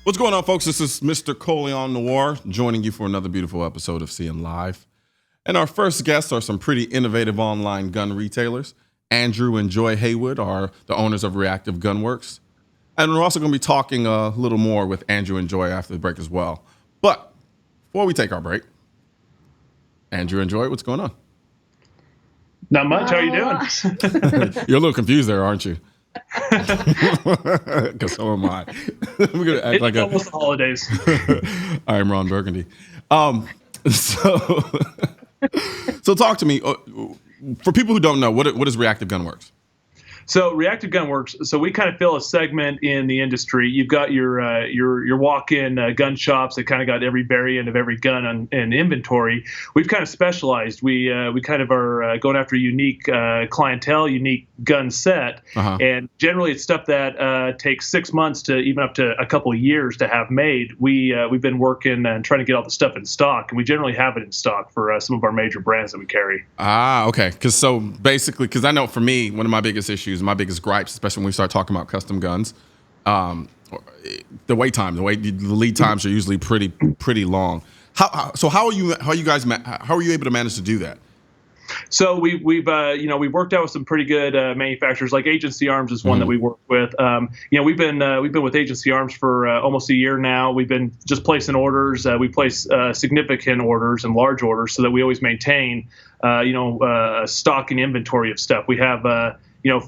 What's going on, folks? This is Mr. Colion Noir joining you for another beautiful episode of Seeing Live. And our first guests are some pretty innovative online gun retailers. Andrew and Joy Haywood are the owners of Reactive Gunworks. And we're also going to be talking a little more with Andrew and Joy after the break as well. But before we take our break, Andrew and Joy, what's going on? Not much. How are you doing? You're a little confused there, aren't you? Because so am I. We're gonna act like almost the holidays. I'm Ron Burgundy. So talk to me. For people who don't know, what is Reactive Gunworks? So Reactive Gunworks, so we kind of fill a segment in the industry. You've got your walk-in gun shops that kind of got every variant of every gun in inventory. We've kind of specialized. We kind of are going after unique clientele, unique gun set, and generally it's stuff that takes 6 months to even up to a couple of years to have made. We've been working and trying to get all the stuff in stock, and we generally have it in stock for some of our major brands that we carry. Okay. Because I know for me, one of my biggest issues, my biggest gripes, especially when we start talking about custom guns, the wait time, the lead times are usually pretty long. How are you able to manage to do that? So we've worked out with some pretty good manufacturers. Like Agency Arms is one that we work with. We've been with Agency Arms for almost a year now. We've been just placing orders. We place significant orders and large orders so that we always maintain stock and inventory of stuff. We have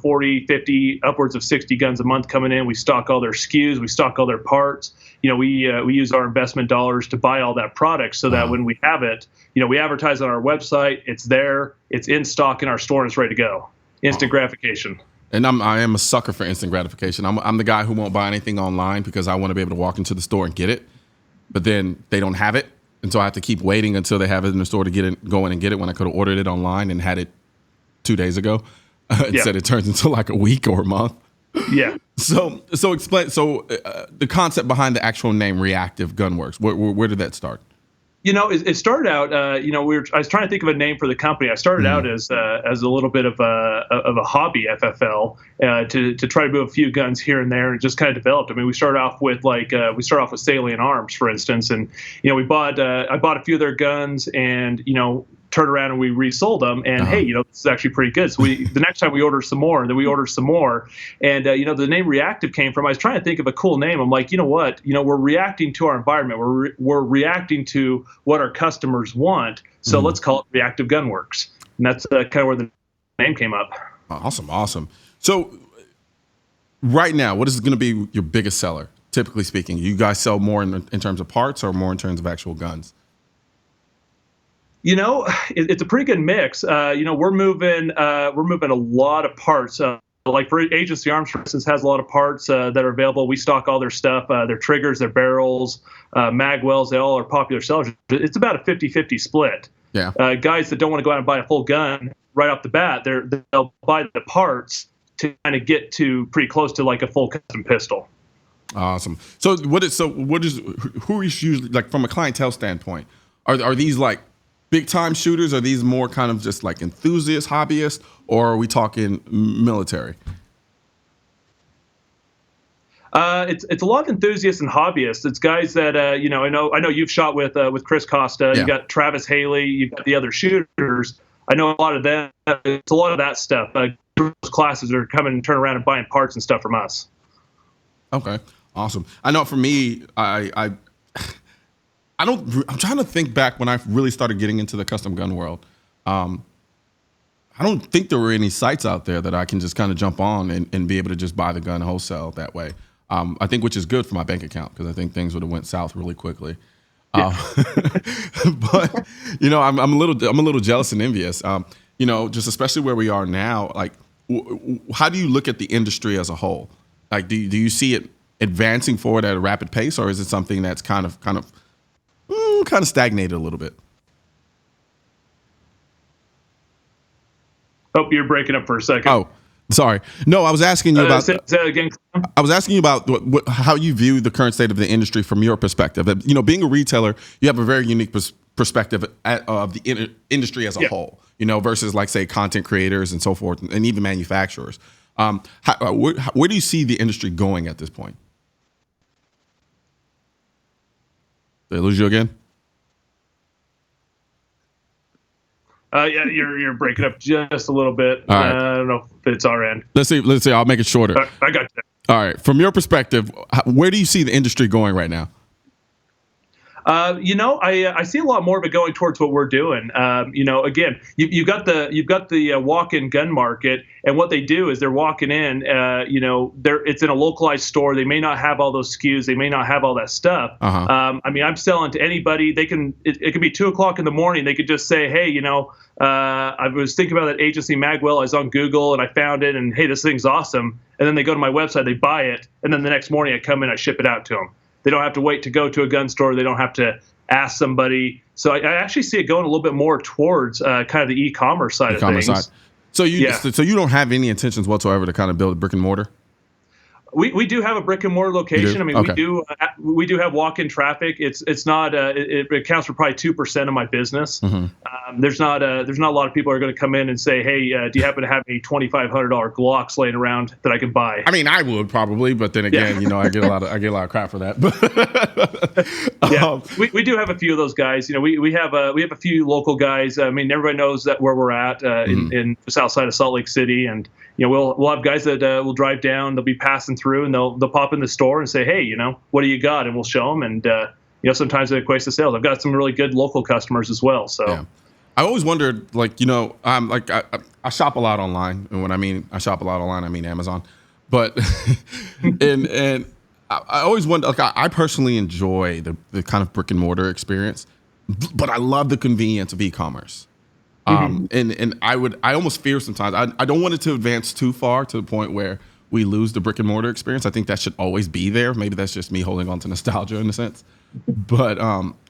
40, 50, upwards of 60 guns a month coming in. We stock all their SKUs. We stock all their parts. We use our investment dollars to buy all that product so that when we have it, we advertise on our website. It's there. It's in stock in our store, and it's ready to go. Instant gratification. And I am a sucker for instant gratification. I'm the guy who won't buy anything online because I want to be able to walk into the store and get it, but then they don't have it, and so I have to keep waiting until they have it in the store to go in and get it when I could have ordered it online and had it 2 days ago. Instead, it turns into like a week or a month. Yeah. So explain. So the concept behind the actual name Reactive Gunworks. Where did that start? It started out. I was trying to think of a name for the company. I started out as a little bit of a hobby FFL to try to move a few guns here and there, and just kind of developed. I mean, we started off with Colion Arms, for instance, and I bought a few of their guns, and turned around and we resold them, and hey, this is actually pretty good. So the next time we ordered some more, and then we ordered some more, and the name Reactive came from. I was trying to think of a cool name. I'm like, what? We're reacting to our environment. We're reacting to what our customers want. So let's call it Reactive Gunworks, and that's kind of where the name came up. Awesome. So right now, what is going to be your biggest seller? Typically speaking, you guys sell more in terms of parts or more in terms of actual guns? It's a pretty good mix. We're moving a lot of parts. Like for Agency Arms, for instance, has a lot of parts that are available. We stock all their stuff, their triggers, their barrels, mag wells. They all are popular sellers. It's about a 50-50 split. Yeah. Guys that don't want to go out and buy a full gun right off the bat, they'll buy the parts to kind of get to pretty close to like a full custom pistol. Awesome. Who is usually, like, from a clientele standpoint, are these like big time shooters? Are these more kind of just like enthusiasts, hobbyists, or are we talking military? It's a lot of enthusiasts and hobbyists. It's guys that I know you've shot with Chris Costa. Yeah. You got Travis Haley. You've got the other shooters. I know a lot of them. It's a lot of that stuff. Those classes are coming and turn around and buying parts and stuff from us. Okay, awesome. I know for me, I'm trying to think back when I really started getting into the custom gun world. I don't think there were any sites out there that I can just kind of jump on and be able to just buy the gun wholesale that way. I think, which is good for my bank account, because I think things would have went south really quickly. Yeah. But I'm a little jealous and envious. Just especially where we are now. Like, how do you look at the industry as a whole? Like, do you see it advancing forward at a rapid pace, or is it something that's kind of stagnated a little bit? Oh, you're breaking up for a second. Oh, sorry. No, I was asking you about. Say that again. I was asking you about how you view the current state of the industry from your perspective. Being a retailer, you have a very unique perspective of the industry as a whole. Versus, like, say, content creators and so forth, and even manufacturers. Where do you see the industry going at this point? Did I lose you again? Yeah, you're breaking up just a little bit. All right. I don't know if it's our end. Let's see. I'll make it shorter. I got you. All right. From your perspective, where do you see the industry going right now? I see a lot more of it going towards what we're doing. Again, you've got the walk-in gun market, and what they do is they're walking in. It's in a localized store. They may not have all those SKUs. They may not have all that stuff. I'm selling to anybody. It could be 2:00 in the morning. They could just say, hey, I was thinking about that agency Magwell. I was on Google and I found it, and hey, this thing's awesome. And then they go to my website, they buy it, and then the next morning I come in, I ship it out to them. They don't have to wait to go to a gun store. They don't have to ask somebody. So I actually see it going a little bit more towards kind of the e-commerce side of things. So you don't have any intentions whatsoever to kind of build a brick and mortar? We do have a brick and mortar location. I mean, okay. we do have walk-in traffic. It's not it accounts for probably 2% of my business. There's not a lot of people who are going to come in and say, hey, do you happen to have any $2,500 Glocks laying around that I can buy? I mean, I would probably, but then again, I get a lot of crap for that. We do have a few of those guys. We have a few local guys. I mean, everybody knows that where we're at in just outside of Salt Lake City, and we'll have guys that will drive down. They'll be passing through, and they'll pop in the store and say, hey, what do you got? And we'll show them. And sometimes it equates to sales. I've got some really good local customers as well. So yeah. I always wondered, I shop a lot online, and when I mean I shop a lot online, I mean Amazon. But and I always wonder. I personally enjoy the kind of brick and mortar experience, but I love the convenience of e-commerce. And I almost fear sometimes. I don't want it to advance too far to the point where we lose the brick and mortar experience. I think that should always be there. Maybe that's just me holding on to nostalgia in a sense. But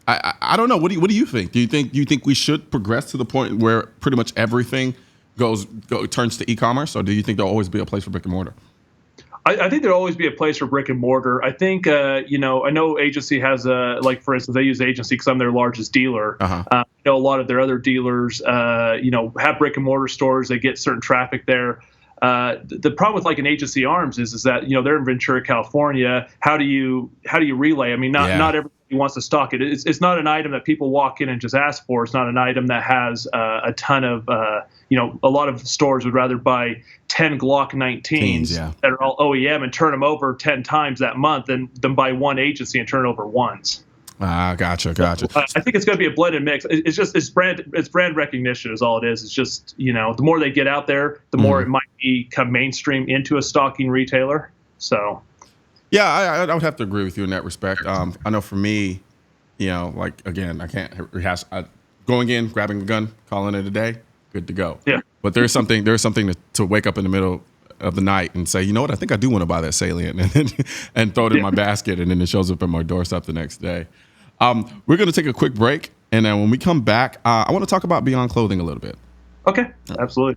I don't know. What do you think? Do you think we should progress to the point where pretty much everything turns to e-commerce, or do you think there'll always be a place for brick and mortar? I think there'll always be a place for brick and mortar. I think, I know agency has for instance, I use agency because I'm their largest dealer. A lot of their other dealers, have brick and mortar stores. They get certain traffic there. The problem with an agency arms is that, they're in Ventura, California. How do you relay? I mean, not everybody wants to stock it. It's not an item that people walk in and just ask for. It's not an item that has a ton of, a lot of stores would rather buy 10 Glock 19s that are all OEM and turn them over 10 times that month than buy one agency and turn over once. Gotcha. I think it's going to be a blended mix. It's brand recognition is all it is. It's just, the more they get out there, the more it might become mainstream into a stocking retailer. So. Yeah, I would have to agree with you in that respect. I know for me, again, I can't rehash. Going in, grabbing a gun, calling it a day, good to go. Yeah. But there's something to wake up in the middle of the night and say, you know what, I think I do want to buy that Salient, and throw it in my basket, and then it shows up at my doorstep the next day. We're going to take a quick break, and then when we come back, I want to talk about Beyond Clothing a little bit. Okay, absolutely.